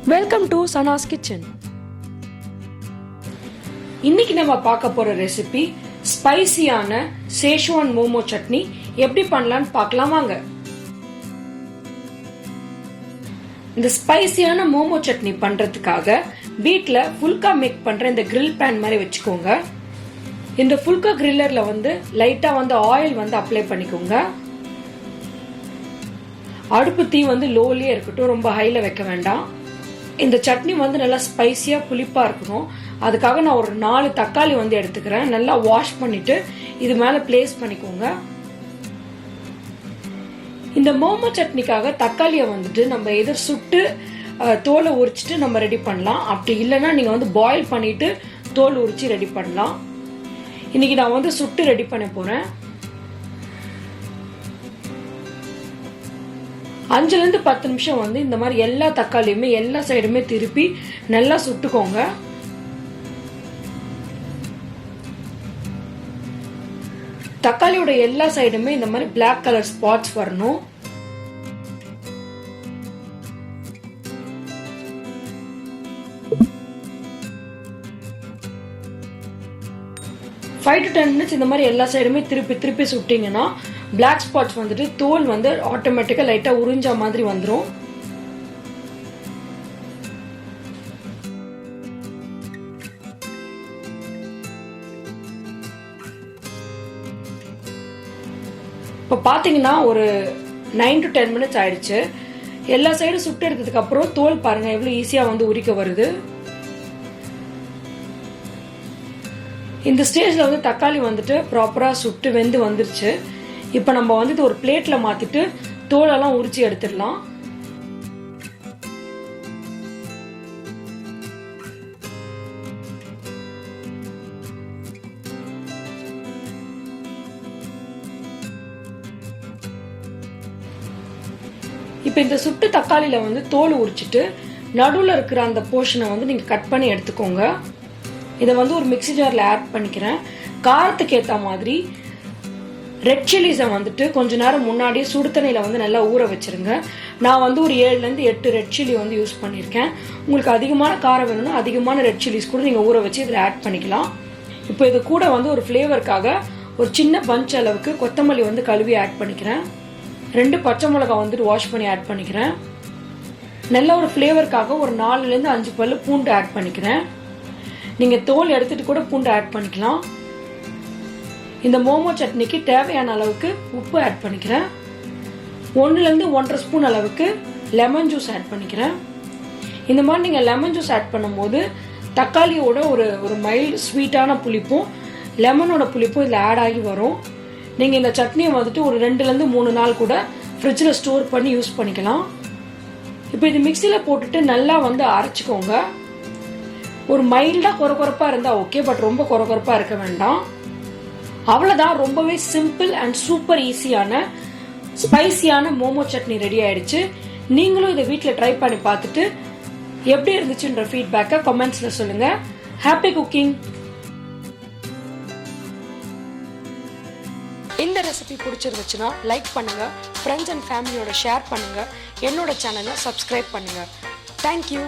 Welcome to Sana's kitchen. இன்னைக்கு நம்ம பார்க்க போற ரெசிபி ஸ்பைசியான சேஷ்வான் மோமோ சட்னி எப்படி பண்ணலாம்னு பார்க்கலாம் வாங்க. இந்த ஸ்பைசியான மோமோ சட்னி பண்றதுக்காக வீட்ல ஃபுல்கா மேக் பண்ற இந்த கிரில் பேன் மாதிரி வச்சுக்கோங்க. இந்த ஃபுல்கா கிரில்லர்ல லைட்டா ஆயில் அப்ளை பண்ணிக்கோங்க. அடுப்பு தீ லோலியே இருக்கட்டும், ரொம்ப ஹைல வைக்க வேண்டாம். இந்த சட்னி நல்லா ஸ்பைசியா புளிப்பா இருக்கணும். அதுக்காக நான் ஒரு 4 தக்காளி எடுத்துக்கிறேன். நல்லா வாஷ் பண்ணிட்டு இது மேல பிளேஸ் பண்ணிக்கோங்க. இந்த மோமோ சட்னிக்காக தக்காளியை நம்ம எதிர் சுட்டு தோலை உரிச்சிட்டு நம்ம ரெடி பண்ணலாம். அப்படி இல்லைன்னா நீங்க பாயில் பண்ணிட்டு தோல் உரிச்சு ரெடி பண்ணலாம். இன்னைக்கு நான் சுட்டு ரெடி பண்ண போறேன். 5 to 10 நிமிஷம் இந்த மாதிரி எல்லா தக்காளியுமே எல்லா சைடுமே திருப்பி நல்லா சுட்டுக்கோங்க. தக்காளியோட எல்லா சைடுமே இந்த மாதிரி பிளாக் கலர் ஸ்பாட்ஸ் வரணும். ஃபைவ் டு 10 மினிட்ஸ் இந்த மாதிரி எல்லா சைடுமே திருப்பி திருப்பி சுட்டிங்கன்னா பிளாக் ஸ்பாட்ஸ் தோல் ஆட்டோமேட்டிக்கா லைட்டா உறிஞ்ச மாதிரி வந்துடும். இப்போ பாத்தீங்கன்னா ஒரு 9 to 10 மினிட்ஸ் ஆயிடுச்சு. எல்லா சைடும் சுட்டு எடுத்ததுக்கு அப்புறம் தோல் பாருங்க எவ்வளவு ஈஸியா உரிக்க வருது. இந்த ஸ்டேஜ்ல தக்காளி ப்ராப்பரா சுட்டு வெந்து வந்துருச்சு. இப்ப நம்ம ஒரு பிளேட்ல மாத்திட்டு தோலெல்லாம் உரிச்சு எடுத்துடலாம். இப்ப இந்த சுட்டு தக்காளியில தோல் உரிச்சிட்டு நடுவுல இருக்கிற அந்த போர்ஷனை நீங்க கட் பண்ணி எடுத்துக்கோங்க. இதை ஒரு மிக்ஸி ஜார்ல ஆட் பண்ணிக்கிறேன். காரத்துக்கு ஏத்த மாதிரி ரெட் சில்லிஸை கொஞ்ச நேரம் முன்னாடியே சுடு தண்ணியில நல்லா ஊற வச்சிருங்க. நான் ஒரு 7 to 8 ரெட் சில்லி யூஸ் பண்ணியிருக்கேன். உங்களுக்கு அதிகமான காரம் வேணும்னா அதிகமான ரெட் சில்லிஸ் கூட நீங்க ஊற வச்சு இதில் ஆட் பண்ணிக்கலாம். இப்போ இது கூட ஒரு ஃபிளேவருக்காக ஒரு சின்ன பஞ்ச் அளவுக்கு கொத்தமல்லி கழுவி ஆட் பண்ணிக்கிறேன். 2 பச்சை மிளகாய் வாஷ் பண்ணி ஆட் பண்ணிக்கிறேன். நல்ல ஒரு ஃபிளேவருக்காக ஒரு 4 to 5 பல்லு பூண்டு ஆட் பண்ணிக்கிறேன். நீங்க தோல் எடுத்துட்டு கூட பூண்டு ஆட் பண்ணிக்கலாம். இந்த மோமோ சட்னிக்கு தேவையான அளவுக்கு உப்பு ஆட் பண்ணிக்கிறேன். 1 to 1.5 ஸ்பூன் அளவுக்கு லெமன் ஜூஸ் ஆட் பண்ணிக்கிறேன். இந்த மாதிரி நீங்க லெமன் ஜூஸ் ஆட் பண்ணும்போது தக்காளியோட ஒரு மைல்டு ஸ்வீட்டான புளிப்பும் லெமனோட புளிப்பும் இதுல ஆட் ஆகி வரும். நீங்க இந்த சட்னியை ஒரு 2 to 3 நாள் கூட ஃப்ரிட்ஜில் ஸ்டோர் பண்ணி யூஸ் பண்ணிக்கலாம். இப்போ இது மிக்சியில போட்டுட்டு நல்லா அரைச்சிக்கோங்க. ஒரு மைல்டா கொரகொரப்பா இருந்தா ஓகே, பட் ரொம்ப கொரகொரப்பா இருக்க வேண்டாம். அவ்வளவுதான். ரொம்பவே சிம்பிள் அண்ட் சூப்பர் ஈஸியான ஸ்பைசியான மோமோ சட்னி ரெடி ஆயிடுச்சு. நீங்களும் இதை வீட்டில் ட்ரை பண்ணி பார்த்துட்டு எப்படி இருந்துச்சுன்ற ஃபீட்பேக்கை கமெண்ட்ஸ்ல சொல்லுங்க. Happy cooking. இந்த ரெசிபி பிடிச்சிருந்துச்சுன்னா லைக் பண்ணுங்க, ஃப்ரெண்ட்ஸ் அண்ட் ஃபேமிலியோட ஷேர் பண்ணுங்க, என்னோட சேனலை சப்ஸ்கிரைப் பண்ணுங்க. தேங்க்யூ.